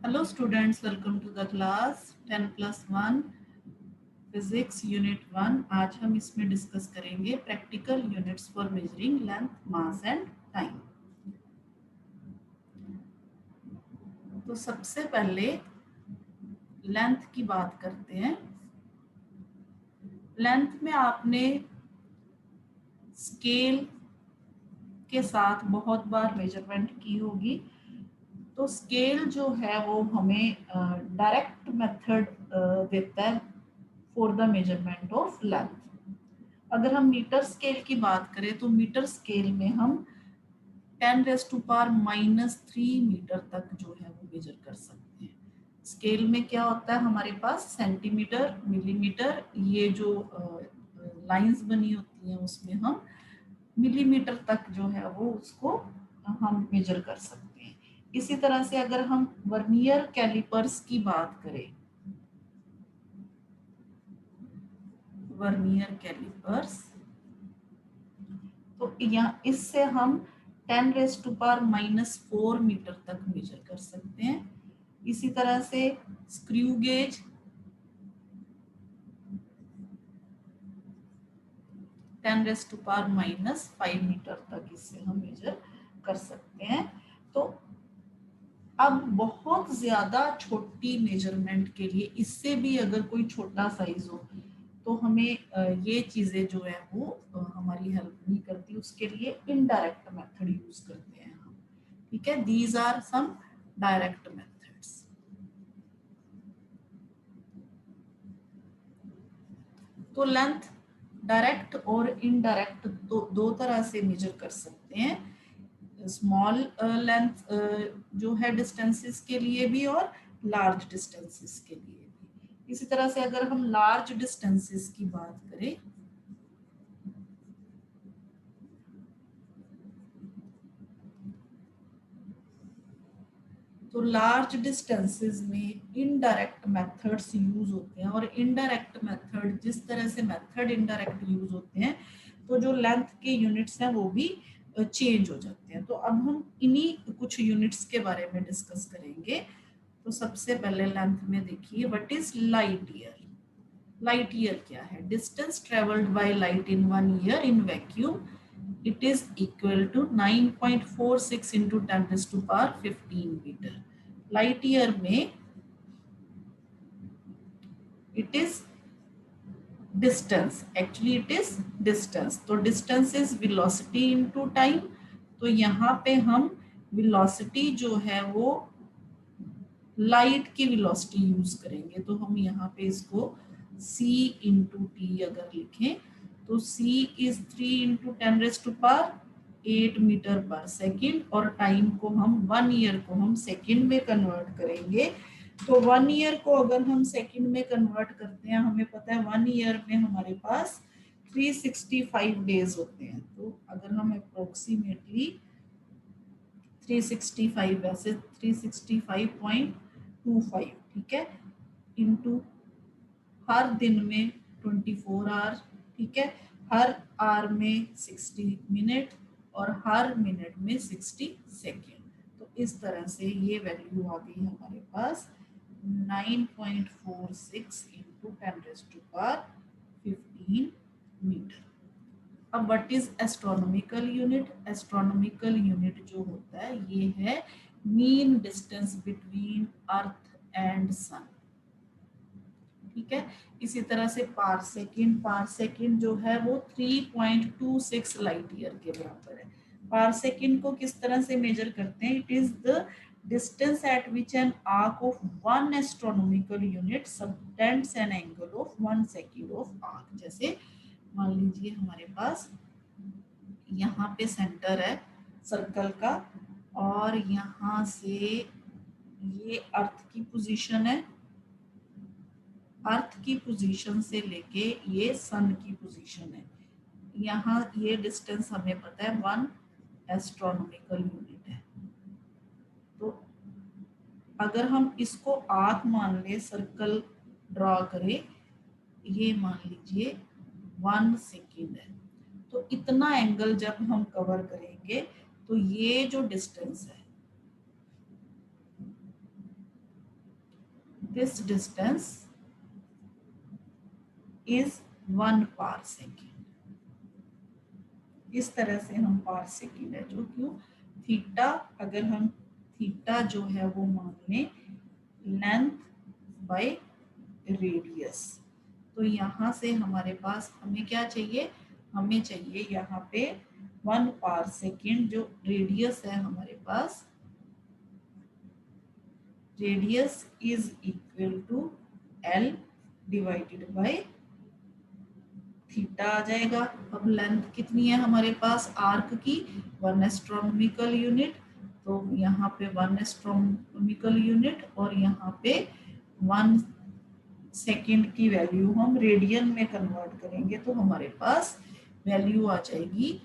Hello students, welcome to the class 10+1 physics unit 1। आज हम इसमें डिस्कस करेंगे practical units for measuring length, mass and time. तो सबसे पहले लेंथ की बात करते हैं। लेंथ में आपने स्केल के साथ बहुत बार मेजरमेंट की होगी। तो स्केल जो है वो हमें डायरेक्ट मेथड देता है for the measurement of length. अगर हम मीटर स्केल की बात करें तो मीटर स्केल में हम 10⁻³ मीटर तक जो है वो मेजर कर सकते हैं। स्केल में क्या होता है, हमारे पास सेंटीमीटर, मिलीमीटर, ये जो लाइंस बनी होती हैं उसमें हम मिलीमीटर तक जो है वो उसको हम मेजर कर सकते हैं। इसी तरह से अगर हम वर्नियर कैलिपर्स की बात करें, वर्नियर कैलिपर्स, तो यहाँ इससे हम 10⁻⁻⁴ मीटर तक मेजर कर सकते हैं। इसी तरह से स्क्रू गेज 10⁻⁻⁵ मीटर तक इससे हम मेजर कर सकते हैं। तो अब बहुत ज्यादा छोटी मेजरमेंट के लिए, इससे भी अगर कोई छोटा साइज हो तो हमें ये चीजें जो है वो हमारी हेल्प नहीं करती। उसके लिए इनडायरेक्ट मेथड यूज करते हैं हम। ठीक है, these are some direct methods. तो लेंथ डायरेक्ट और इनडायरेक्ट दो तरह से मेजर कर सकते हैं। स्मॉल लेंथ जो है डिस्टेंसेस के लिए भी और लार्ज डिस्टेंसेस के लिए भी। इसी तरह से अगर हम लार्ज डिस्टेंसेस की बात करें तो लार्ज डिस्टेंसेस में इनडायरेक्ट मेथड्स यूज होते हैं। और इनडायरेक्ट मेथड, जिस तरह से मेथड इनडायरेक्ट यूज होते हैं तो जो लेंथ के यूनिट्स हैं वो भी चेंज हो जाते हैं। तो अब हम इन्हीं कुछ यूनिट्स के बारे में डिस्कस करेंगे। तो सबसे पहले लेंथ में देखिए, what is light year. Light year क्या है? Distance travelled by light in 1 year in vacuum, it is equal to 9.46 into 10⁻15 metre. Light year में it is distance, actually it is distance. तो distance is velocity into time. तो यहाँ पे हम velocity जो है वो लाइट की वेलोसिटी यूज करेंगे। तो हम यहाँ पे इसको c इंटू टी अगर लिखें तो c is 3 into 10⁻8 metre per second. और टाइम को हम 1 ईयर को हम सेकेंड में कन्वर्ट करेंगे। तो 1 ईयर को अगर हम सेकेंड में कन्वर्ट करते हैं, हमें पता है 1 ईयर में हमारे पास 365 डेज होते हैं। तो अगर हम अप्रोक्सीमेटली 365, वैसे 365.25, ठीक है, इंटू हर दिन में 24 आवर, ठीक है, हर आवर में 60 मिनट और हर मिनट में 60 सेकेंड। तो इस तरह से ये वैल्यू आ गई हमारे पास 9.46 इंटू 10⁻15 मीटर। अब what is astronomical unit? Astronomical unit जो होता है ये है mean distance between earth and sun. ठीक है, इसी तरह से पार सेकेंड, पार सेकेंड जो है वो 3.26 लाइट ईयर के बराबर है। पार सेकेंड को किस तरह से मेजर करते हैं? It is the distance eight which N arc of 1 astronomical unit subtends an angle of 1 second of arc. जैसे मान लीजिए हमारे पास यहाँ पे सेंटर है सर्कल का, और यहाँ से ये अर्थ की पोजीशन है, अर्थ की पोजीशन से लेके ये सन की पोजीशन है। यहाँ ये डिस्टेंस हमें पता है 1 एस्ट्रोनॉमिकल यूनिट है। तो अगर हम इसको आर्क मान ले, सर्कल ड्रॉ करें, ये मान लीजिए 1 सेकेंड है। तो इतना एंगल जब हम कवर करेंगे तो ये जो डिस्टेंस है दिस डिस्टेंस इज 1 पारसेक। इस तरह से हम पारसेक है जो क्यों थीटा, अगर हम थीटा जो है वो मान लें लेंथ बाय रेडियस, तो यहाँ से हमारे पास हमें क्या चाहिए, हमें चाहिए यहाँ पे 1 पारसेक जो रेडियस है हमारे पास, radius is equal to L divided by theta आ जाएगा। अब लेंथ कितनी है हमारे पास आर्क की, 1 एस्ट्रोनॉमिकल यूनिट, तो यहाँ पे 1 एस्ट्रोनॉमिकल यूनिट और यहाँ पे 1 सेकेंड की वैल्यू हम रेडियन में कन्वर्ट करेंगे तो हमारे पास वैल्यू आ जाएगी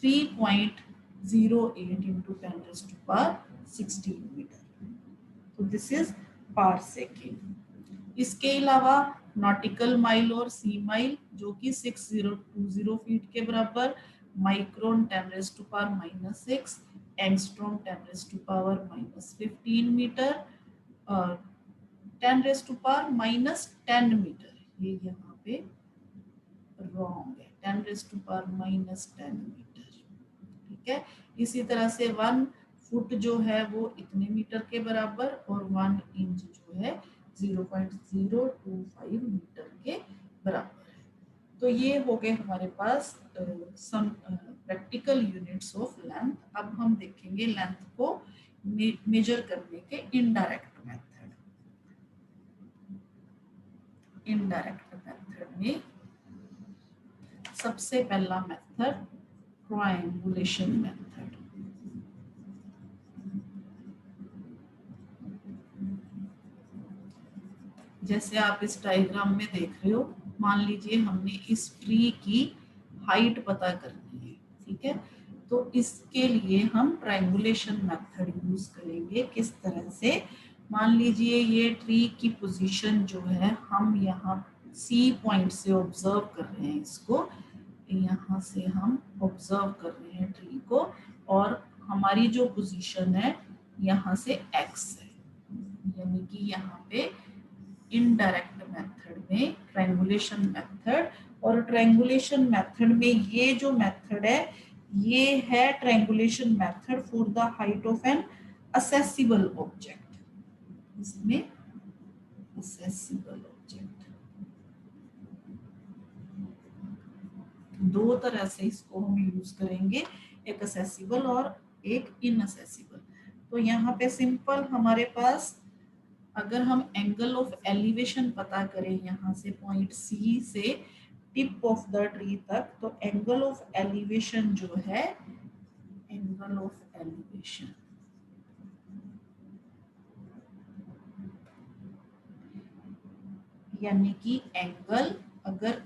3.08 इंटू 10⁻16 मीटर। तो दिस इज पार सेकेंड। इसके अलावा नॉटिकल माइल और सी माइल जो कि 6020 फीट के बराबर, माइक्रोन 10⁻⁻6, एंगस्ट्रॉम 10⁻⁻15 मीटर, 10⁻⁻10 मीटर, ये यहाँ पे रॉन्ग है, 10⁻⁻10 मीटर। ठीक है, इसी तरह से 1 फुट जो है वो इतने मीटर के बराबर और 1 इंच जो है 0.025 मीटर के बराबर है। तो ये हो गए हमारे पास some practical units of length. अब हम देखेंगे लेंथ को मेजर करने के इनडायरेक्ट मेथड। इनडायरेक्ट मेथड में सबसे पहला मेथड ट्रायंगुलेशन मेथड। जैसे आप इस डायग्राम में देख रहे हो, मान लीजिए हमने इस ट्री की हाइट पता करनी है, ठीक है, तो इसके लिए हम ट्रायंगुलेशन मेथड यूज करेंगे। किस तरह से, मान लीजिए ये ट्री की पोजीशन जो है हम यहाँ सी पॉइंट से ऑब्जर्व कर रहे हैं, इसको यहाँ से हम ऑब्जर्व कर रहे हैं ट्री को, और हमारी जो पोजीशन है यहाँ से एक्स है, यानी कि यहाँ पे इनडायरेक्ट मेथड में ट्रायंगुलेशन मेथड, और ट्रायंगुलेशन मेथड में ये जो मेथड है ये है triangulation method for the height of an accessible object. इसमें असेसिबल ऑब्जेक्ट दो तरह से इसको हम यूज करेंगे, एक असेसिबल और एक इनअसेसिबल। तो यहाँ पे सिंपल हमारे पास अगर हम एंगल ऑफ एलिवेशन पता करें यहाँ से पॉइंट सी से टिप ऑफ द ट्री तक, तो एंगल ऑफ एलिवेशन जो है, एंगल ऑफ एलिवेशन यानी कि एंगल, अगर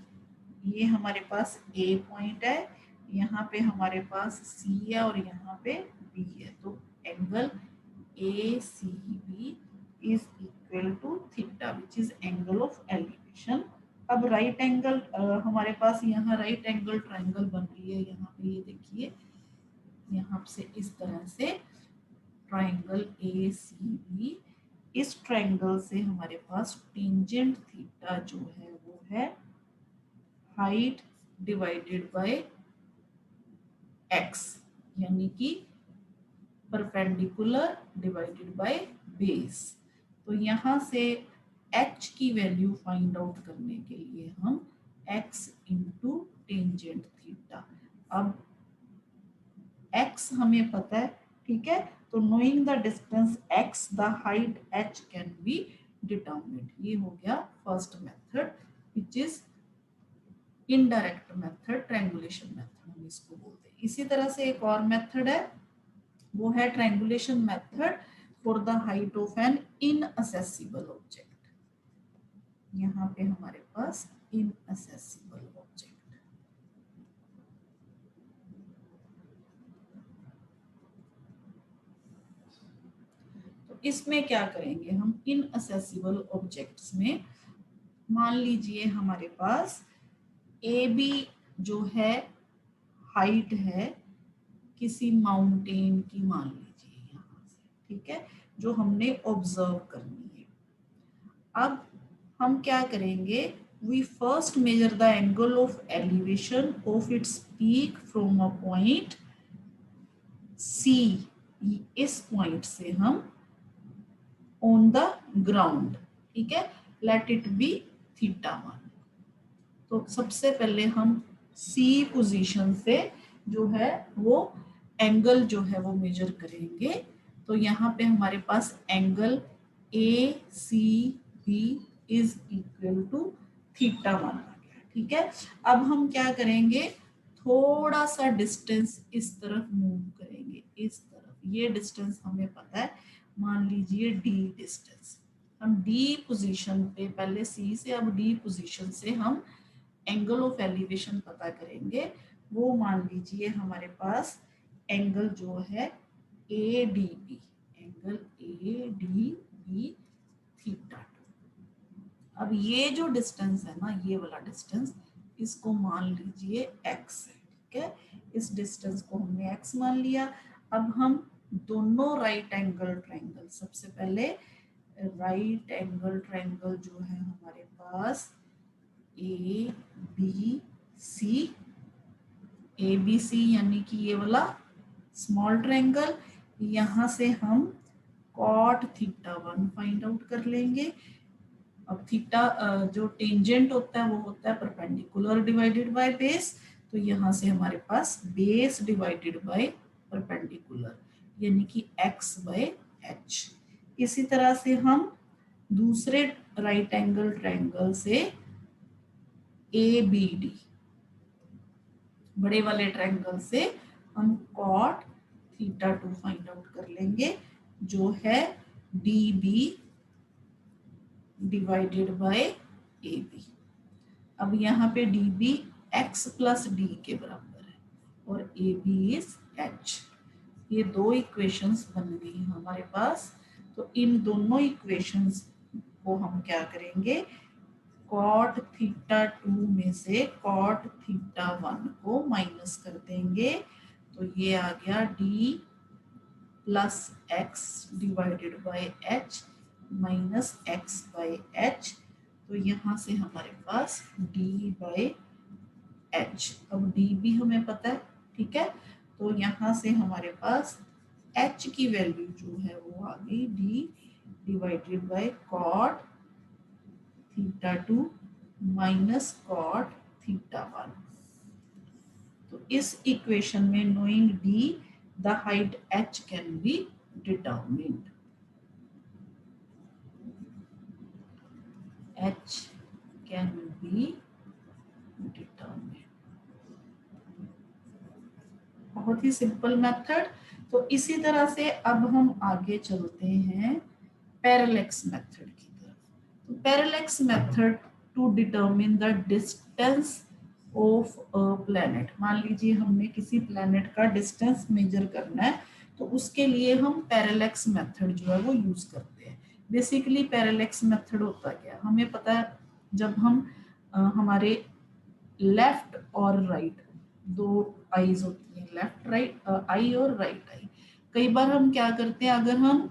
ये हमारे पास ए पॉइंट है, यहाँ पे हमारे पास सी है और यहाँ पे बी है, तो angle A C B is equal to theta which is angle of elevation. अब राइट एंगल हमारे पास यहाँ राइट एंगल ट्रायंगल बन रही है, यहाँ पे ये देखिए, यहाँ से इस तरह से ट्रायंगल ए सी बी, इस ट्रायंगल से हमारे पास टेंजेंट थीटा जो है वो है हाइट डिवाइडेड बाय एक्स, यानी कि परपेंडिकुलर डिवाइडेड बाय बेस। तो यहाँ से h की वैल्यू फाइंड आउट करने के लिए हम x इंटू टेंजेंट थीटा, अब x हमें पता है, ठीक है, तो knowing the distance x the height h can B determined. ये हो गया first method which is indirect method, triangulation method हम इसको बोलते हैं। इसी तरह से एक और मेथड है, वो है triangulation method for the height of an inaccessible object. यहाँ पे हमारे पास इनअसेसिबल ऑब्जेक्ट, तो इसमें क्या करेंगे हम, इनअसेसिबल ऑब्जेक्ट्स में मान लीजिए हमारे पास ए बी जो है हाइट है किसी माउंटेन की, मान लीजिए यहाँ से, ठीक है, जो हमने ऑब्जर्व करनी है। अब हम क्या करेंगे, we first measure the angle of elevation of its peak from a point C, इस पॉइंट से हम ऑन द ग्राउंड, ठीक है, लेट इट बी θ1। तो सबसे पहले हम सी पोजीशन से जो है वो एंगल जो है वो मेजर करेंगे। तो यहाँ पे हमारे पास angle A C B is equal to θ1 आ गया, ठीक है। अब हम क्या करेंगे, थोड़ा सा डिस्टेंस इस तरफ मूव करेंगे, इस तरफ, ये डिस्टेंस हमें पता है, मान लीजिए डी डिस्टेंस। हम डी पोजीशन पे, पहले सी से अब डी पोजीशन से हम एंगल ऑफ एलिवेशन पता करेंगे। वो मान लीजिए हमारे पास एंगल जो है A D B, angle A D B θ2। अब ये जो डिस्टेंस है ना, ये वाला डिस्टेंस, इसको मान लीजिए x है, ठीक है। इस डिस्टेंस को हमने x मान लिया। अब हम दोनों राइट एंगल ट्रायंगल, सबसे पहले राइट एंगल ट्रायंगल जो है हमारे पास A B C, A B C यानी कि ये वाला स्मॉल ट्रायंगल, यहाँ से हम कॉट θ1 फाइंड आउट कर लेंगे। अब थीटा जो टेंजेंट होता है वो होता है परपेंडिकुलर डिवाइडेड बाय बेस, तो यहाँ से हमारे पास बेस डिवाइडेड बाय परपेंडिकुलर यानी कि x बाय h। इसी तरह से हम दूसरे राइट एंगल ट्रायंगल से ए बी डी, बड़े वाले ट्रायंगल से हम कॉट θ2 फाइंड आउट कर लेंगे, जो है D B divided by A B. अब यहाँ पे D B X plus D के बराबर है और ए बी इज एच। ये दो इक्वेशंस बन गई हमारे पास। तो इन दोनों इक्वेशंस को हम क्या करेंगे, कॉट θ2 में से कॉट θ1 को माइनस कर देंगे, तो ये आ गया D plus x divided by H minus x by H. तो यहाँ से हमारे पास डी बाय एच, अब डी भी हमें पता है, ठीक है। तो यहाँ से हमारे पास एच की वैल्यू जो है वो आ गई D divided by cot θ2 minus cot θ1। तो इस इक्वेशन में knowing D the height h can be determined. h can be determined। बहुत ही सिंपल मेथड। तो इसी तरह से अब हम आगे चलते हैं पैरेलैक्स मेथड की तरफ। तो parallax method to determine the distance of a planet, मान लीजिए हमने किसी प्लैनेट का डिस्टेंस मेजर करना है, तो उसके लिए हम पैरेलैक्स मेथड जो है वो यूज करते हैं। बेसिकली पैरेलैक्स मेथड होता क्या, हमें पता है, जब हम हमारे लेफ्ट और राइट दो आईज होती हैं, लेफ्ट राइट आई और राइट आई। कई बार हम क्या करते हैं, अगर हम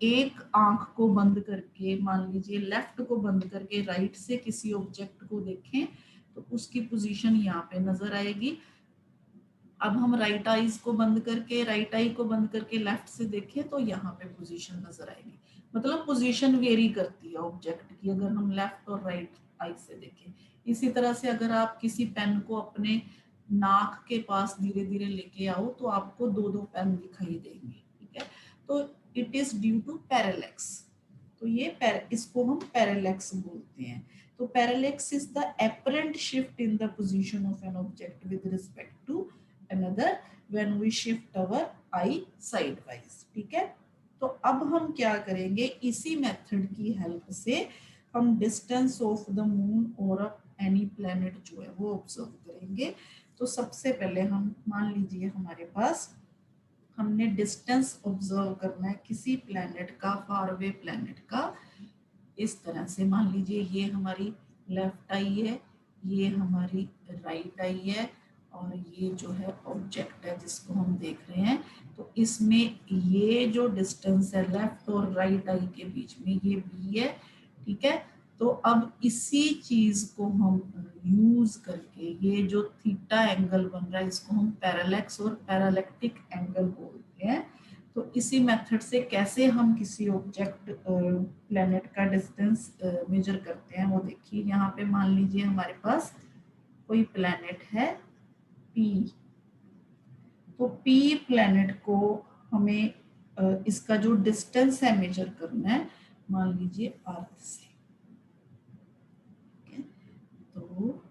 एक आंख को बंद करके, मान लीजिए लेफ्ट को बंद करके राइट से किसी ऑब्जेक्ट को देखें तो उसकी पोजीशन यहाँ पे नजर आएगी। अब हम राइट आईज को बंद करके, राइट आई को बंद करके लेफ्ट से देखें तो यहाँ पे पोजीशन नजर आएगी। मतलब पोजीशन वेरी करती है ऑब्जेक्ट की, अगर हम लेफ्ट और राइट आई से देखें। इसी तरह से अगर आप किसी पेन को अपने नाक के पास धीरे धीरे लेके आओ तो आपको दो दो पेन दिखाई देंगे, ठीक है। तो it is due to parallax. तो ये इसको हम पैरेलैक्स बोलते हैं। तो parallax is the apparent shift in the position of an object with respect to another when we shift our eye sidewise, ठीक है। तो अब हम क्या करेंगे, इसी मेथड की हेल्प से हम डिस्टेंस ऑफ द मून और एनी प्लैनेट जो है वो ऑब्जर्व करेंगे। तो सबसे पहले हम मान लीजिए हमारे पास, हमने डिस्टेंस ऑब्जर्व करना है किसी प्लैनेट का, फार अवे प्लैनेट का। इस तरह से मान लीजिए ये हमारी लेफ्ट आई है, ये हमारी राइट आई है और ये जो है ऑब्जेक्ट है जिसको हम देख रहे हैं। तो इसमें ये जो डिस्टेंस है लेफ्ट और राइट आई के बीच में, ये बी है, ठीक है। तो अब इसी चीज को हम यूज करके, ये जो थीटा एंगल बन रहा है इसको हम पैरालेक्स और पैरालेक्टिक एंगल बोलते हैं। तो इसी मेथड से कैसे हम किसी ऑब्जेक्ट प्लेनेट का डिस्टेंस मेजर करते हैं वो देखिए। यहाँ पे मान लीजिए हमारे पास कोई प्लेनेट है पी, तो पी प्लेनेट को हमें इसका जो डिस्टेंस है मेजर करना है, मान लीजिए अर्थ से। तो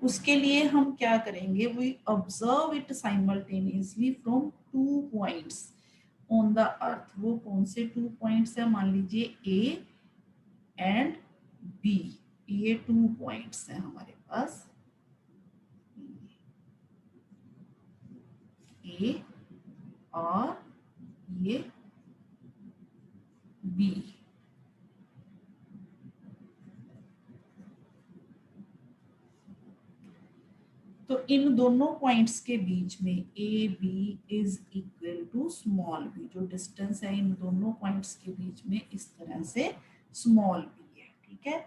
उसके लिए हम क्या करेंगे, we observe it simultaneously from 2 points on the earth. वो कौन से 2 पॉइंट्स है, मान लीजिए ए एंड बी। ये 2 पॉइंट्स हैं हमारे पास, ए और ये बी। तो इन दोनों पॉइंट्स के बीच में A B is equal to small B. जो डिस्टेंस है इन दोनों पॉइंट्स के बीच में इस तरह से स्मॉल बी है, ठीक है।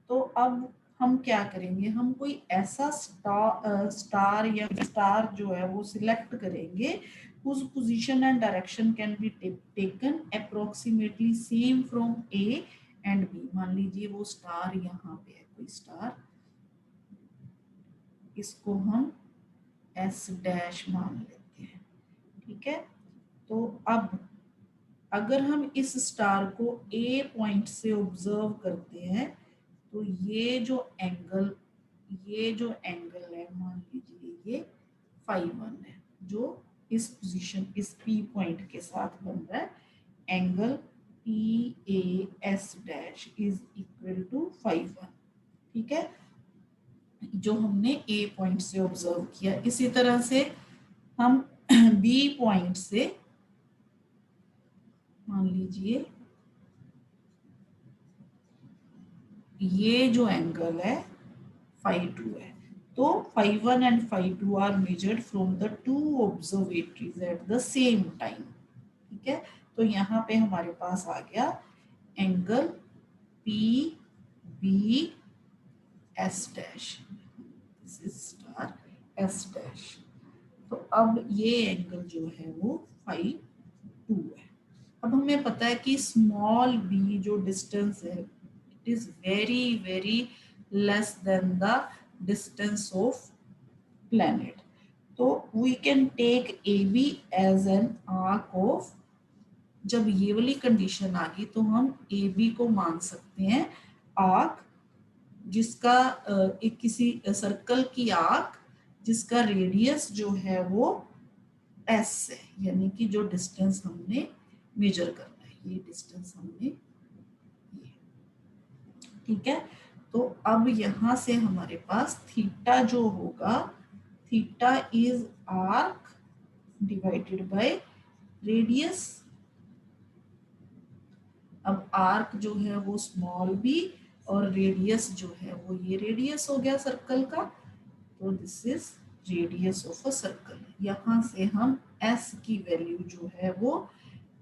तो अब हम क्या करेंगे, हम कोई ऐसा स्टार या स्टार जो है वो सिलेक्ट करेंगे whose position and direction can be taken approximately same from A and B। मान लीजिए वो स्टार यहाँ पे है, कोई स्टार, इसको हम एस डैश मान लेते हैं, ठीक है। तो अब अगर हम इस स्टार को ए पॉइंट से ऑब्जर्व करते हैं तो ये जो एंगल है मान लीजिए ये φ1 है, जो इस पोजीशन इस पी पॉइंट के साथ बन रहा है। Angle P A S dash is equal to φ1, ठीक है, जो हमने ए पॉइंट से ऑब्जर्व किया। इसी तरह से हम बी पॉइंट से मान लीजिए ये जो एंगल है φ2 है, तो φ1 and φ2 are measured from the two observatories at the same time, ठीक है। तो यहाँ पे हमारे पास आ गया angle P B S dash, star S dash. तो अब ये एंगल जो है वो φ2 है। अब हमें पता है कि स्मॉल बी जो डिस्टेंस है it is very very less than the distance of planet. तो we can take A B as an arc of, जब ये वाली कंडीशन आ गई तो हम ए बी को मान सकते हैं आर्क, जिसका एक किसी सर्कल की आर्क जिसका रेडियस जो है वो एस है, यानी कि जो डिस्टेंस हमने मेजर करना है, ये डिस्टेंस हमने ये, ठीक है। तो अब यहां से हमारे पास थीटा जो होगा, theta is arc divided by radius. अब आर्क जो है वो स्मॉल बी और रेडियस जो है वो ये रेडियस हो गया सर्कल का, तो this is radius of a circle. यहाँ से हम एस की वैल्यू जो है वो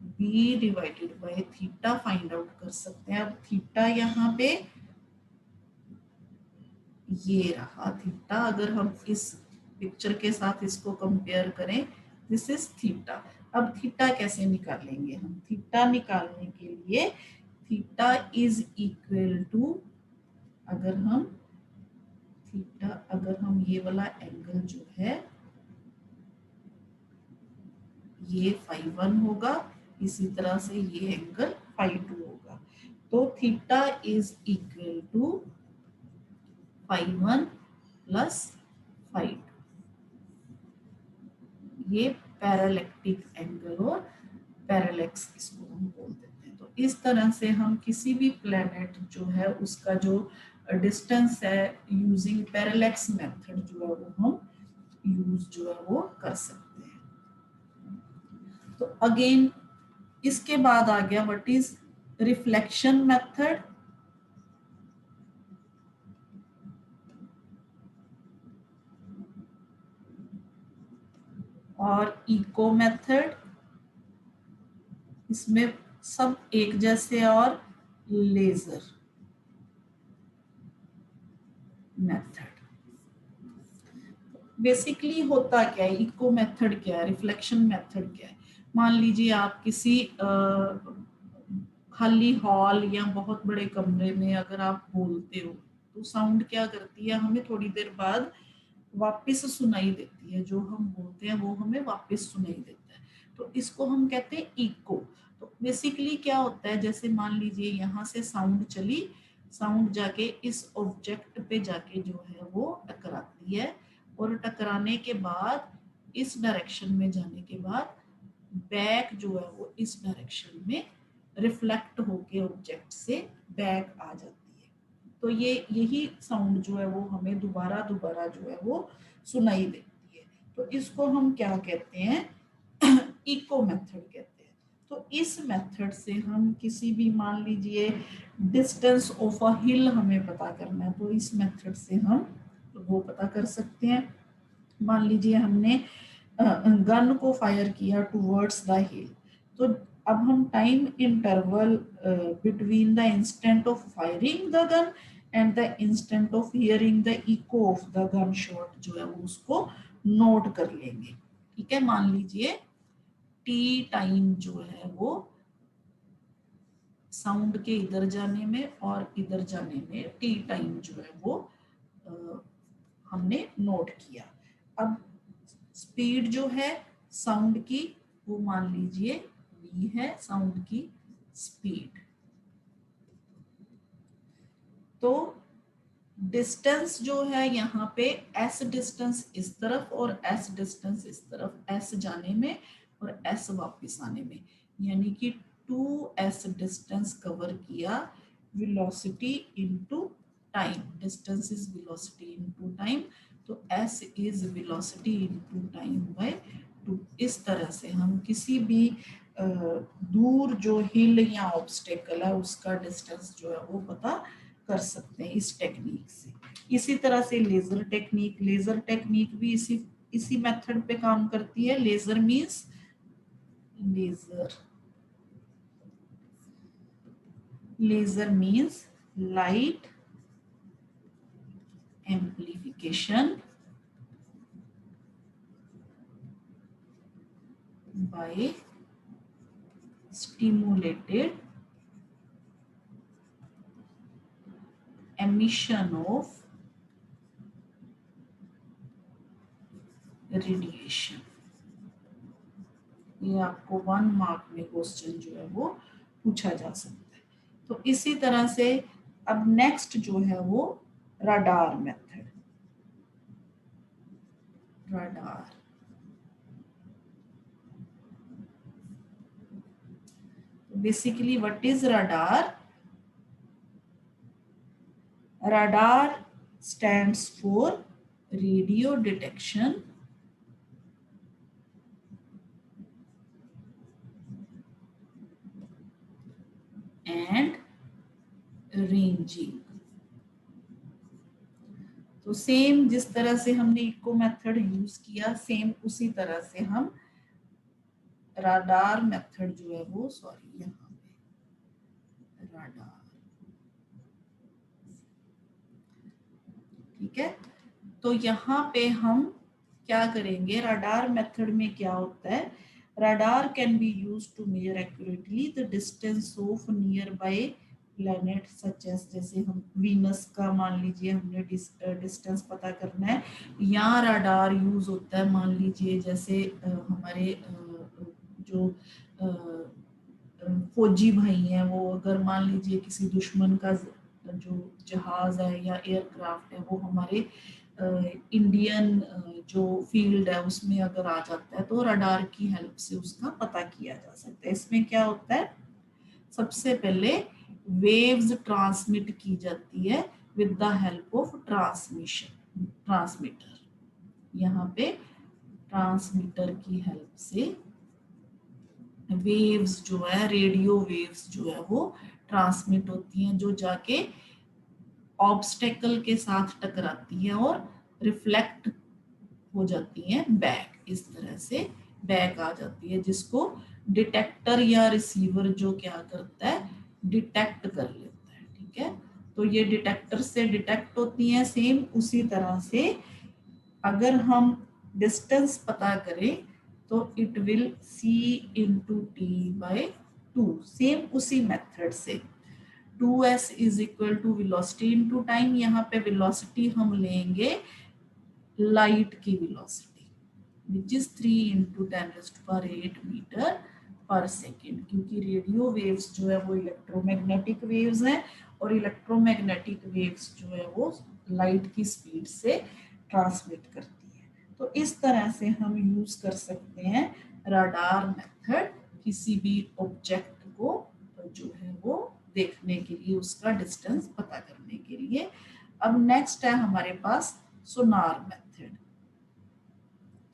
B divided by theta find out कर सकते हैं। अब थीटा यहाँ पे ये रहा थीटा, अगर हम इस पिक्चर के साथ इसको कंपेयर करें, दिस इज थीटा। अब थीटा कैसे निकालेंगे हम, थीटा निकालने के लिए थीटा इज इक्वल टू, अगर हम थीटा, अगर हम ये वाला एंगल जो है ये φ1 होगा, इसी तरह से ये एंगल φ2 होगा। तो theta is equal to φ1 plus φ2, ये पैरालेक्टिक एंगल और पैरालेक्स इसको हम बोल देते हैं। तो इस तरह से हम किसी भी प्लेनेट जो है उसका जो डिस्टेंस है यूजिंग पैरालेक्स मेथड जो है वो हम यूज जो है वो कर सकते हैं। तो अगेन इसके बाद आ गया व्हाट इज रिफ्लेक्शन मेथड और इको मेथड। इसमें सब एक जैसे, और लेजर मेथड। बेसिकली होता क्या है, इको मेथड क्या है, रिफ्लेक्शन मेथड क्या है। मान लीजिए आप किसी खाली हॉल या बहुत बड़े कमरे में अगर आप बोलते हो, तो साउंड क्या करती है, हमें थोड़ी देर बाद वापस सुनाई देती है, जो हम बोलते हैं वो हमें वापस सुनाई देता है, तो इसको हम कहते हैं इको। तो बेसिकली क्या होता है, जैसे मान लीजिए यहाँ से साउंड चली, साउंड जाके इस ऑब्जेक्ट पे जाके जो है वो टकराती है, और टकराने के बाद इस डायरेक्शन में जाने के बाद बैक जो है वो इस डायरेक्शन में रिफ्लेक्ट होके ऑब्जेक्ट से बैक आ जाती है। तो ये यही साउंड जो है वो हमें दोबारा दोबारा जो है वो सुनाई देती है। तो इसको हम क्या कहते हैं, इको मेथड कहते हैं। तो इस मेथड से हम किसी भी, मान लीजिए डिस्टेंस ऑफ अ हिल हमें पता करना है, तो इस मेथड से हम वो पता कर सकते हैं। मान लीजिए हमने गन को फायर किया टूवर्ड्स द हिल, तो अब हम time interval between the instant of firing the gun and the instant of hearing the eco of the gun shot जो है वो उसको नोट कर लेंगे। ठीक है, मान लीजिए टी टाइम जो है वो साउंड के इधर जाने में और इधर जाने में टी टाइम जो है वो हमने नोट किया। अब स्पीड जो है साउंड की वो मान लीजिए v है साउंड की स्पीड। तो डिस्टेंस जो है यहाँ पे s डिस्टेंस इस तरफ और s डिस्टेंस इस तरफ, s जाने में और s वापस आने में, यानी कि 2s डिस्टेंस कवर किया, velocity into time, distance is velocity into time, तो s is velocity into time by 2। इस तरह से हम किसी भी दूर जो हिल या ऑब्स्टेकल है उसका डिस्टेंस जो है वो पता कर सकते हैं इस टेक्निक से। इसी तरह से लेजर टेक्निक, लेजर टेक्निक भी इसी इसी मेथड पे काम करती है। Laser means laser means light amplification by stimulated emission of radiation. ये आपको 1 मार्क में क्वेश्चन जो है वो पूछा जा सकता है। तो इसी तरह से अब नेक्स्ट जो है वो radar method. Radar, basically what is radar? Radar stands for radio detection and ranging। तो सेम जिस तरह से हमने इको मेथड यूज किया, सेम उसी तरह से हम राडार मेथड जो है वो, सॉरी यहाँ पे राडार, ठीक है। तो यहाँ पे हम क्या करेंगे, राडार मेथड में क्या होता है, radar can be use to measure accurately the distance of near by planet such as, जैसे हम वीनस का मान लीजिए हमने डिस्टेंस पता करना है, यहाँ राडार यूज होता है। मान लीजिए जैसे हमारे जो फौजी भाई हैं वो अगर मान लीजिए किसी दुश्मन का जो जहाज है या एयरक्राफ्ट है वो हमारे इंडियन जो फील्ड है उसमें अगर आ जाता है, तो रडार की हेल्प से उसका पता किया जा सकता है। इसमें क्या होता है, सबसे पहले वेव्स ट्रांसमिट की जाती है with the help of transmitter. यहाँ पे ट्रांसमीटर की हेल्प से वेव्स जो है, रेडियो वेव्स जो है वो ट्रांसमिट होती हैं, जो जाके ऑब्स्टेकल के साथ टकराती हैं और रिफ्लेक्ट हो जाती हैं बैक। इस तरह से बैक आ जाती है, जिसको डिटेक्टर या रिसीवर जो क्या करता है, डिटेक्ट कर लेता है। ठीक है, तो ये डिटेक्टर से डिटेक्ट होती हैं। सेम उसी तरह से अगर हम डिस्टेंस पता करें तो it will C into T by 2। Same उसी मेथड से 2s is equal to velocity into time. यहाँ पे वेलोसिटी हम लेंगे लाइट की velocity, which is 3 into 10⁸ metre per second, क्योंकि रेडियो वेव्स जो है वो इलेक्ट्रोमैग्नेटिक वेव्स हैं, और इलेक्ट्रोमैग्नेटिक वेव्स जो है वो लाइट की स्पीड से ट्रांसमिट करती है। तो इस तरह से हम यूज कर सकते हैं रडार मेथड किसी भी ऑब्जेक्ट को जो है वो देखने के लिए, उसका डिस्टेंस पता करने के लिए। अब नेक्स्ट है हमारे पास सोनार मेथड।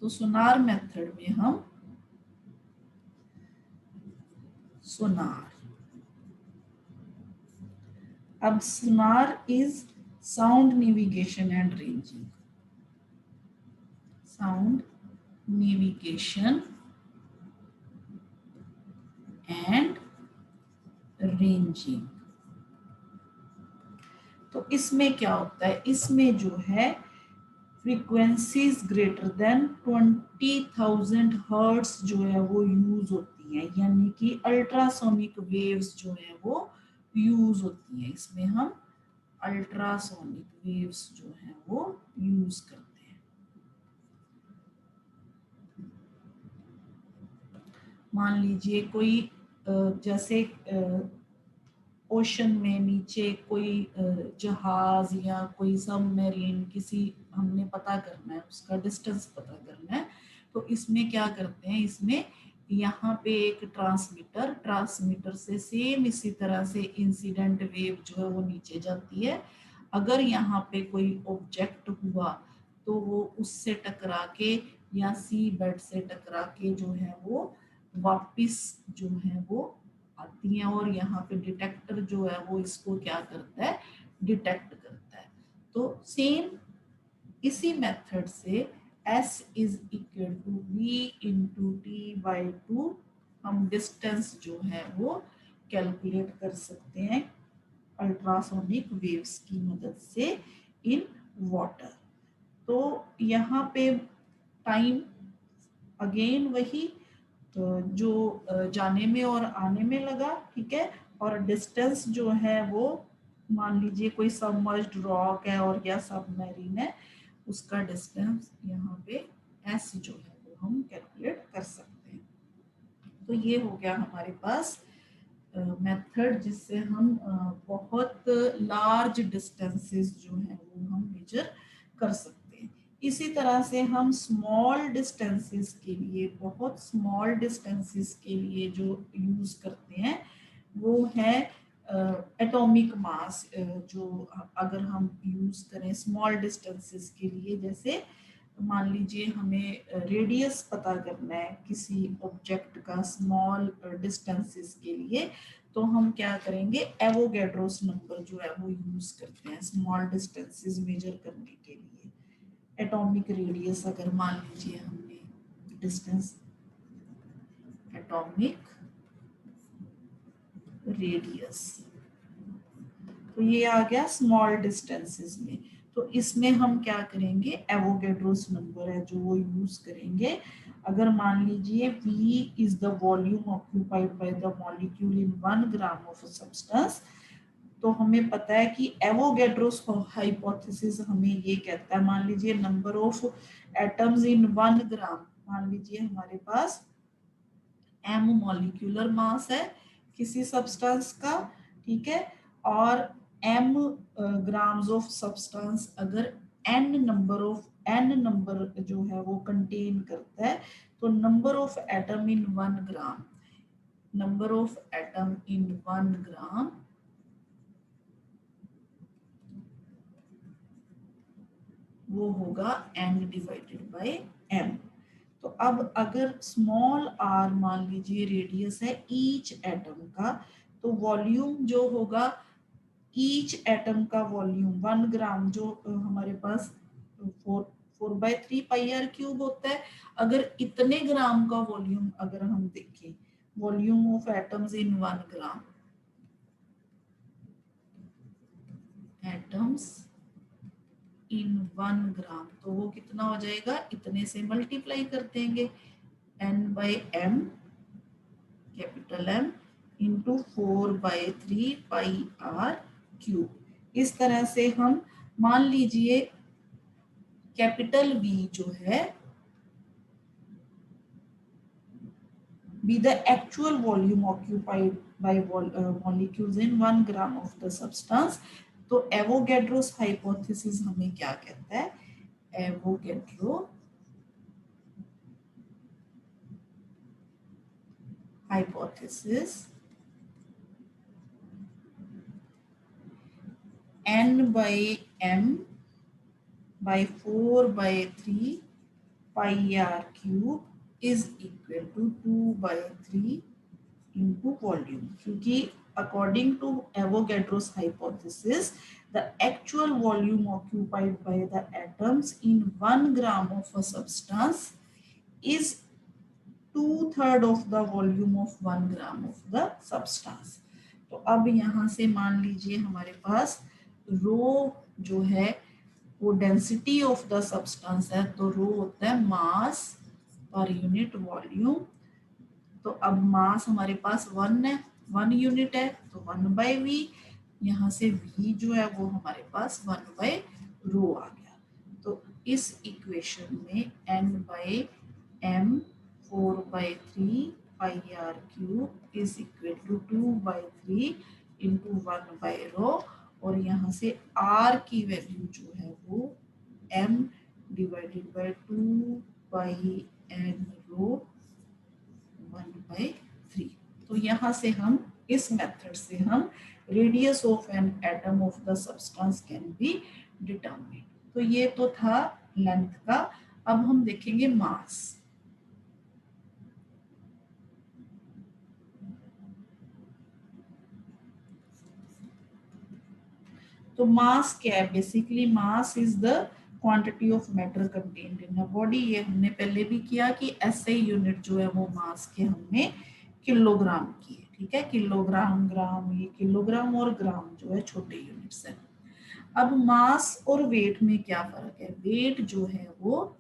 तो सोनार मेथड में हम सोनार, अब sonar is sound navigation and ranging, sound navigation and ranging. तो इसमें क्या होता है, इसमें जो है फ्रीक्वेंसीज ग्रेटर देन 20,000 हर्ट्ज जो है वो यूज होती है, यानी कि अल्ट्रासोनिक वेव्स जो है वो यूज होती है। इसमें हम अल्ट्रासोनिक वेव्स जो है वो यूज करते हैं। मान लीजिए कोई जैसे ओशन में नीचे कोई जहाज या कोई सबमरीन, किसी हमने पता करना है, उसका डिस्टेंस पता करना है, तो इसमें क्या करते हैं, इसमें यहाँ पे एक ट्रांसमीटर, ट्रांसमीटर से सेम इसी तरह से इंसिडेंट वेव जो है वो नीचे जाती है। अगर यहाँ पे कोई ऑब्जेक्ट हुआ तो वो उससे टकरा के या सी बेड से टकरा के जो है वो वापिस जो है वो आती हैं, और यहाँ पे डिटेक्टर जो है वो इसको क्या करता है, डिटेक्ट करता है। तो सेम इसी मेथड से s is equal to v into T by 2 हम डिस्टेंस जो है वो कैलकुलेट कर सकते हैं अल्ट्रासोनिक वेव्स की मदद से इन वाटर। तो यहाँ पे टाइम अगेन वही जो जाने में और आने में लगा, ठीक है, और डिस्टेंस जो है वो मान लीजिए कोई सबमर्ज्ड रॉक है और या सबमरीन है, उसका डिस्टेंस यहाँ पे एस जो है वो हम कैलकुलेट कर सकते हैं। तो ये हो गया हमारे पास मेथड जिससे हम बहुत लार्ज डिस्टेंसेस जो है वो हम मेजर कर सकते हैं। इसी तरह से हम स्मॉल डिस्टेंसेस के लिए, बहुत स्मॉल डिस्टेंसेस के लिए जो यूज करते हैं वो है एटॉमिक मास। जो अगर हम यूज करें स्मॉल डिस्टेंसेस के लिए, जैसे मान लीजिए हमें रेडियस पता करना है किसी ऑब्जेक्ट का स्मॉल डिस्टेंसेस के लिए, तो हम क्या करेंगे, एवोगैड्रोस नंबर जो है वो यूज करते हैं स्मॉल डिस्टेंसेस मेजर करने के लिए। एटॉमिक रेडियस अगर मान लीजिए हमने डिस्टेंस, एटॉमिक रेडियस, तो ये आ गया स्मॉल डिस्टेंसेस में। तो इसमें हम क्या करेंगे, एवोगैड्रोस नंबर है जो वो यूज करेंगे। अगर मान लीजिए V is the volume occupied by the molecule in 1 gram of substance, तो हमें पता है कि एवोगैड्रोस हाइपोथेसिस हमें ये कहता है, मान लीजिए नंबर ऑफ एटम्स इन 1 ग्राम, मान लीजिए हमारे पास m मॉलिक्यूलर मास है किसी सब्सटेंस का, ठीक है, और m ग्राम्स ऑफ सब्सटेंस अगर n नंबर जो है वो कंटेन करता है, तो number of atom in 1 gram, number of atom in 1 ग्राम वो होगा n डिवाइडेड बाय m। तो अब अगर स्मॉल r मान लीजिए रेडियस है ईच एटम का, तो वॉल्यूम जो होगा ईच एटम का वॉल्यूम 1 ग्राम जो हमारे पास 4/3 πr³ होता है। अगर इतने ग्राम का वॉल्यूम अगर हम देखें, volume of atoms in 1 gram, atoms in 1 ग्राम, तो वो कितना हो जाएगा, इतने से मल्टीप्लाई कर देंगे, n/m, capital M into 4/3 πr³। इस तरह से हम मान लीजिए कैपिटल V जो है be the actual volume occupied by molecules in 1 gram of the substance। तो एवोगैड्रोस हाइपोथेसिस हमें क्या कहता है, Avogadro hypothesis n/m/4/3 πr³ is equal to 2/3 into volume, क्योंकि according to Avogadro's hypothesis the actual volume occupied by the atoms in 1 gram of a substance is 2/3 of the volume of 1 gram of the substance। तो अब यहाँ से मान लीजिए हमारे पास रो जो है वो डेंसिटी ऑफ द सब्सटेंस है, तो रो होता है मास पर यूनिट वॉल्यूम। तो अब मास हमारे पास 1 है, 1 यूनिट है, तो 1/v, यहाँ से v जो है वो हमारे पास 1/रो आ गया। तो इस इक्वेशन में n/m 4/3 πr³ is equal to 2/3 into 1/रो, और यहाँ से r की वैल्यू जो है वो m डिवाइडेड बाय 2/n/रो 1/3। तो यहाँ से हम इस मेथड से हम radius of an atom of the substance can be determine. तो ये तो था लेंथ का। अब हम देखेंगे मास। तो मास क्या है, basically mass is the quantity of matter contained in a body. ये हमने पहले भी किया कि ऐसे यूनिट जो है वो मास के हमने किलोग्राम किए, ठीक है, किलोग्राम, ग्राम, ये किलोग्राम और ग्राम जो है छोटे यूनिट्स हैं। अब मास और वेट में क्या फर्क है, वेट जो है वो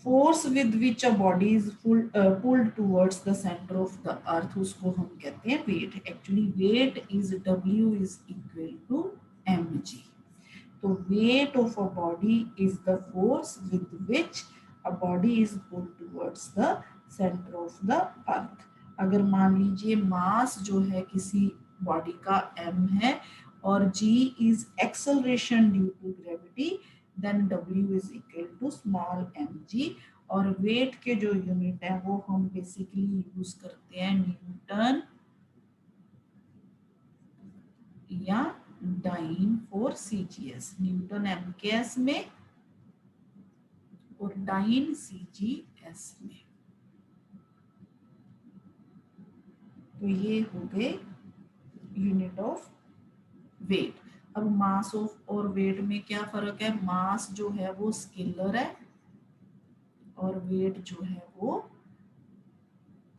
force with which a body is pulled towards the centre of the earth, उसको हम कहते हैं weight. Actually weight is W is equal to mg। तो weight of a body is the force with which a body is pulled towards the centre of the earth. अगर मान लीजिए मास जो है किसी बॉडी का m है और g is acceleration due to gravity, then W is equal to small mg। और वेट के जो यूनिट है वो हम बेसिकली यूज करते हैं न्यूटन या dyne for CGS, newton MKS में और डाइन CGS में। तो ये हो गए यूनिट ऑफ वेट। अब मास ऑफ और वेट में क्या फर्क है, मास जो है वो स्केलर है और वेट जो है वो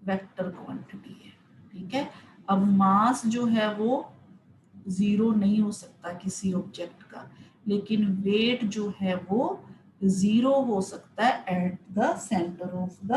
वेक्टर क्वांटिटी है, ठीक है। अब मास जो है वो जीरो नहीं हो सकता किसी ऑब्जेक्ट का, लेकिन वेट जो है वो जीरो हो सकता है at the centre of the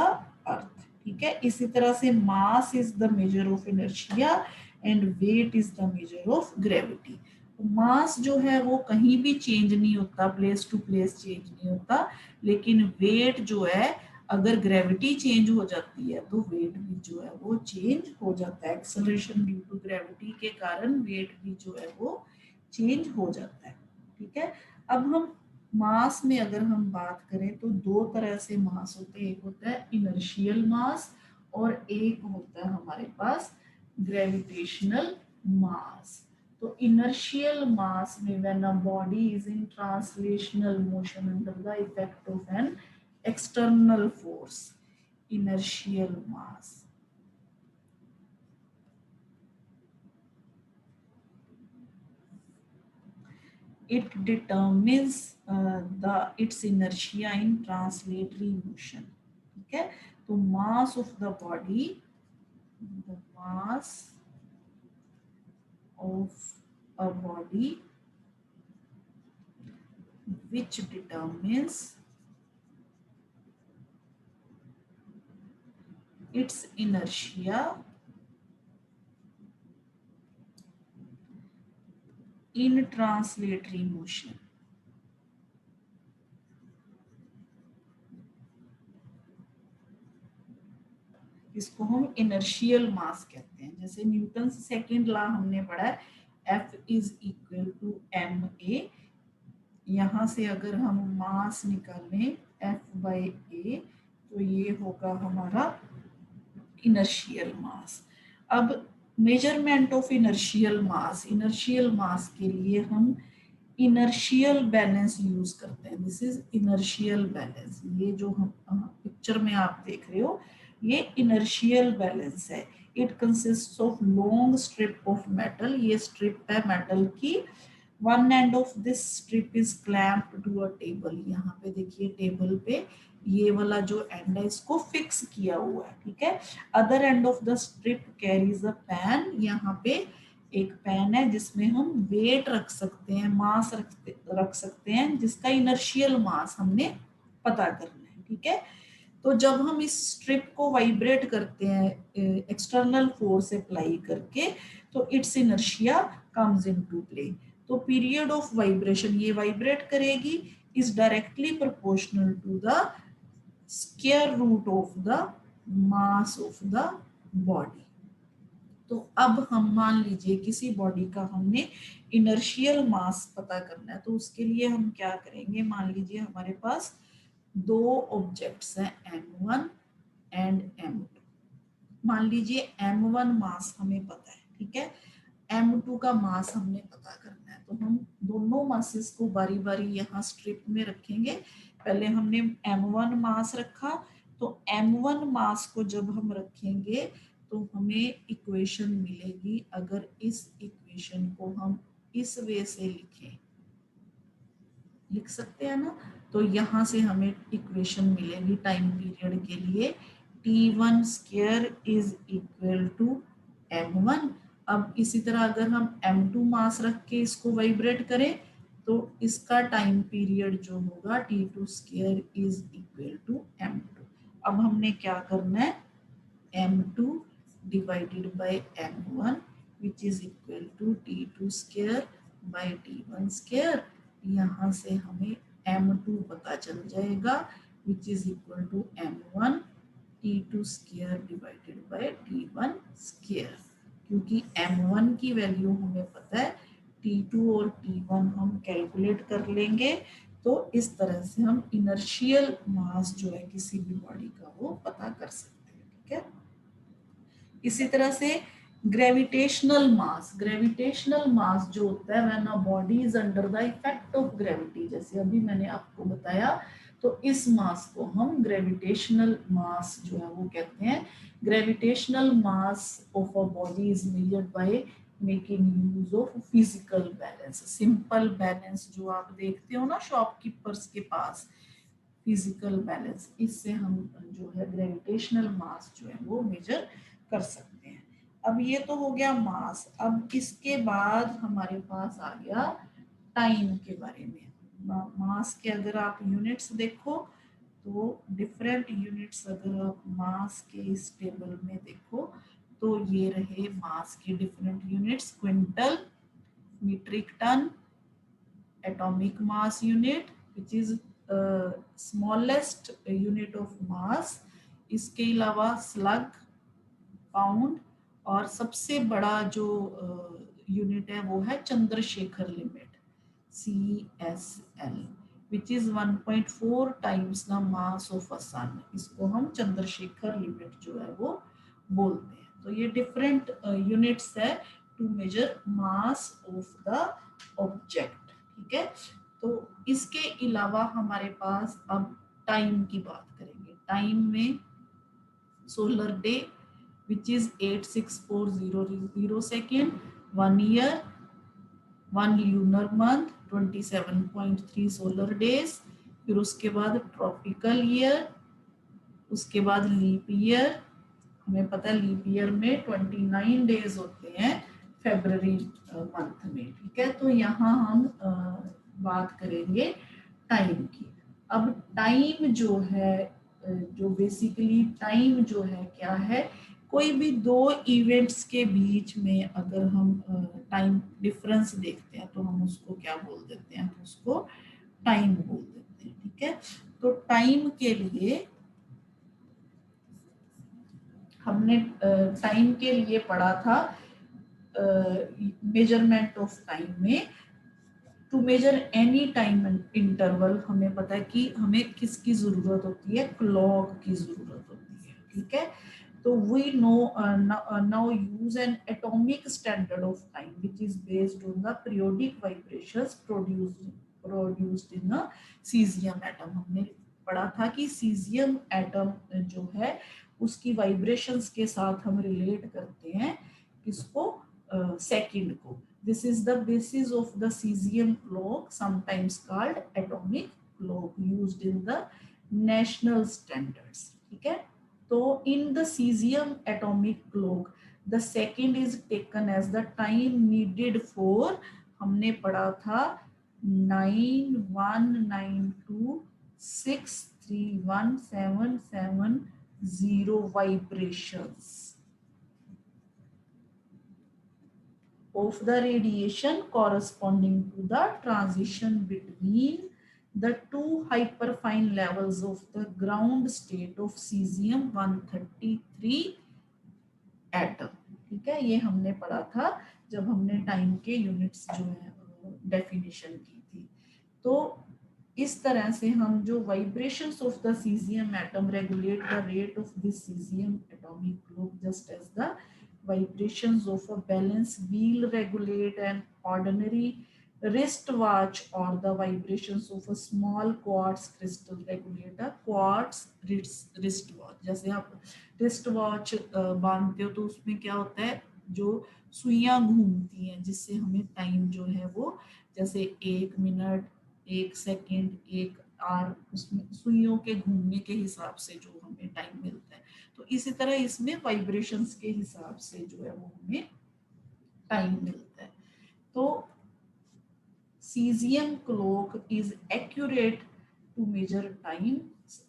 earth, ठीक है। इसी तरह से mass is the measure of inertia and weight is the measure of gravity. Mass जो है वो कहीं भी चेंज नहीं होता, प्लेस टू प्लेस चेंज नहीं होता, लेकिन वेट जो है अगर ग्रेविटी चेंज हो जाती है तो वेट भी जो है वो चेंज हो जाता है। एक्सेलरेशन ड्यू टू ग्रेविटी के कारण वेट भी जो है वो चेंज हो जाता है, ठीक है। अब हम मास में अगर हम बात करें तो दो तरह से मास होते हैं, एक होता है इनर्शियल मास और एक होता है हमारे पास ग्रेविटेशनल मास। तो इनर्शियल मास में when a body is in translational motion under the effect of an external force, inertial mass। it determines the its inertia in translatory motion. ठीक है, तो mass of the body, the mass of a body which determines its inertia in translatory motion. इसको हम inertial मास कहते हैं। जैसे Newton second law हमने पढ़ा है, F is equal to M A. यहाँ से अगर हम मास निकालें F बाई ए, तो ये होगा हमारा इनर्शियल मास। अब मेजरमेंट ऑफ इनर्शियल मास के लिए हम इनर्शियल बैलेंस यूज करते हैं। This is inertial balance. ये जो हम पिक्चर में आप देख रहे हो, ये इनर्शियल बैलेंस है। It consist of long strip of metal. ये स्ट्रिप है मेटल की। One end of this strip is clamped to a table. यहाँ पे देखिए टेबल पे ये वाला जो एंड है इसको फिक्स किया हुआ है, ठीक है। Other end of the strip carries a pan. यहाँ पे एक पैन है जिसमें हम वेट रख सकते हैं, मास रख सकते हैं, जिसका इनर्शियल मास हमने पता करना है, ठीक है। तो जब हम इस स्ट्रिप को वाइब्रेट करते हैं एक्सटर्नल फोर्स अप्लाई करके, तो its inertia comes into play. तो पीरियड ऑफ वाइब्रेशन, ये वाइब्रेट करेगी, is directly proportional to the square root of the mass of the body. तो अब हम मान लीजिए किसी बॉडी का हमने इनर्शियल मास पता करना है, तो उसके लिए हम क्या करेंगे। मान लीजिए हमारे पास दो ऑब्जेक्ट्स हैं M1 एंड M2। मान लीजिए M1 मास हमें पता है, ठीक है। M2 का मास हमने पता करना है, तो हम दोनों मासेस को बारी बारी यहाँ स्ट्रिप में रखेंगे। पहले हमने M1 मास रखा, तो M1 मास को जब हम रखेंगे तो हमें इक्वेशन मिलेगी। अगर इस इक्वेशन को हम इस वे से लिख सकते हैं ना, तो यहाँ से हमें इक्वेशन मिलेगी टाइम पीरियड के लिए। T1 square is equal to M1। अब इसी तरह अगर हम M2 मास रख के इसको वाइब्रेट करें, तो इसका टाइम पीरियड जो होगा T2 square is equal to M2। अब हमने क्या करना है, M2 divided by M1 which is equal to T2 square by T1 square। यहाँ से हमें M2 पता चल जाएगा which is equal to M1 T2 square divided by T1 square। क्योंकि M1 की वैल्यू हमें पता है, T2 और T1 हम कैलकुलेट कर लेंगे। तो इस तरह से हम इनर्शियल मास जो है किसी भी बॉडी का वो पता कर सकते हैं, ठीक है। इसी तरह से ग्रेविटेशनल मास जो होता है when a body is under the effect of gravity, जैसे अभी मैंने आपको बताया, तो इस मास को हम ग्रेविटेशनल मास जो है वो कहते हैं। Gravitational mass of a body is measured by making use of physical balance. Simple balance जो आप देखते हो ना शॉपकीपर्स के पास, फिजिकल बैलेंस, इससे हम जो है ग्रेविटेशनल मास जो है वो मेजर कर सकते हैं। अब ये तो हो गया मास। अब इसके बाद हमारे पास आ गया टाइम के बारे में। मास के अगर आप यूनिट्स देखो, तो डिफरेंट यूनिट्स अगर आप मास के इस टेबल में देखो, तो ये रहे मास के different units. Quintal, metric ton, atomic mass unit which is smallest unit of mass. इसके अलावा स्लग, पाउंड, और सबसे बड़ा जो यूनिट है वो है Chandrasekhar limit, CSL, which is 1.4 times the mass of a sun. इसको हम चंद्रशेखर लिमिट जो है वो बोलते हैं। तो ये डिफरेंट यूनिट्स है to measure mass of the object, ठीक है। तो इसके अलावा हमारे पास अब टाइम की बात करेंगे। टाइम में solar day which is 86400 second, 1 year, 1 lunar month, 27.3 solar days, फिर उसके बाद ट्रॉपिकल ईयर, उसके बाद लीप ईयर। हमें पता है लीप ईयर में 29 डेज होते हैं फरवरी मंथ में, ठीक है। तो यहाँ हम बात करेंगे टाइम की। अब टाइम जो है, जो बेसिकली टाइम जो है क्या है, कोई भी दो इवेंट्स के बीच में अगर हम टाइम डिफरेंस देखते हैं तो हम उसको क्या बोल देते हैं, तो उसको टाइम बोल देते हैं, ठीक है। तो टाइम के लिए हमने टाइम के लिए पढ़ा था मेजरमेंट ऑफ टाइम में, to measure any time interval हमें पता है कि हमें किसकी जरूरत होती है, क्लॉक की जरूरत होती है, ठीक है। तो we know now use an atomic standard of time which is based on the periodic vibrations produced in a caesium atom. हमने पढ़ा था कि सीजियम एटम जो है उसकी वाइब्रेशंस के साथ हम रिलेट करते हैं किसको, सेकंड को। This is the basis of the cesium clock, sometimes called atomic clock, used in the national standards, ठीक है। तो in the cesium atomic clock, the second is taken as the time needed for, हमने पढ़ा था 9192631770 vibrations of the radiation corresponding to the transition between the two hyperfine levels of the ground state of cesium 133 atom, ठीक है। ये हमने पढ़ा था जब हमने टाइम के यूनिट्स जो है डेफिनेशन की थी। तो इस तरह से हम जो vibrations of the caesium atom regulate the rate of this caesium atomic clock just as the vibrations of a balance wheel regulate an ordinary wristwatch, or the vibrations of a small quartz crystal regulate a quartz wristwatch। जैसे आप wristwatch बांधते हो तो उसमें क्या होता है, जो सुइयां घूमती हैं जिससे हमें टाइम जो है वो, जैसे 1 मिनट, 1 सेकेंड, 1 आवर, उसमें सुइयों के घूमने के हिसाब से जो हमें टाइम मिलता है। तो इसी तरह इसमें वाइब्रेशंस के हिसाब से जो है वो हमें टाइम मिलता है। तो caesium clock is accurate to measure time.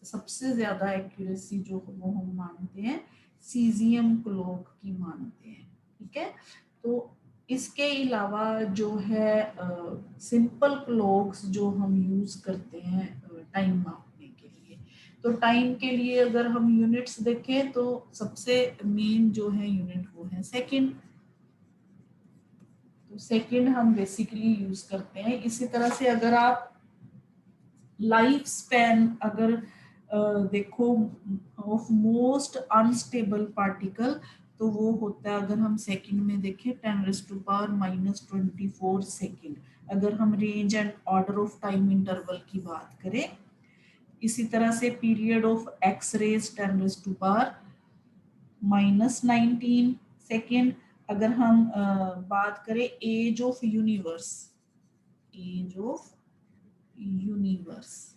सबसे ज्यादा एक्यूरेसी जो वो हम मानते हैं सीजियम क्लॉक की मानते हैं, ठीक है। तो इसके अलावा जो है सिंपल क्लॉक्स जो हम यूज करते हैं टाइम मापने के लिए। तो टाइम के लिए अगर हम यूनिट्स देखें तो सबसे मेन जो है यूनिट वो है सेकंड। तो सेकंड हम बेसिकली यूज करते हैं। इसी तरह से अगर आप लाइफ स्पैन अगर देखो ऑफ मोस्ट अनस्टेबल पार्टिकल, तो वो होता है, अगर हम सेकंड में देखें 10⁻⁻24 सेकंड, अगर हम range and order of time interval की बात करें। इसी तरह से period of x rays 10⁻⁻19 second. अगर हम बात करें age of universe, age of universe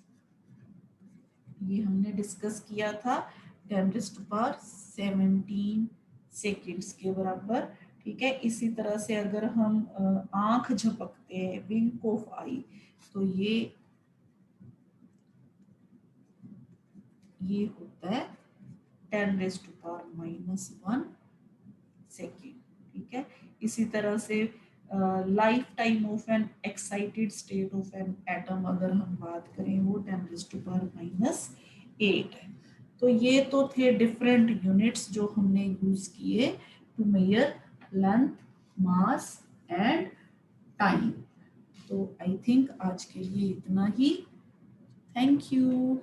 ये हमने डिस्कस किया था 10⁻17 सेकेंड्स के बराबर, ठीक है। इसी तरह से अगर हम आंख झपकते हैं, विंक ऑफ आई, तो ये होता है 10⁻⁻1 सेकेंड, ठीक है। इसी तरह से life time of N excited state of an atom अगर हम बात करें वो 10⁻⁻8 है। तो ये तो थे डिफरेंट यूनिट्स जो हमने यूज किए to measure length, mass and time. तो आई थिंक आज के लिए इतना ही। Thank you.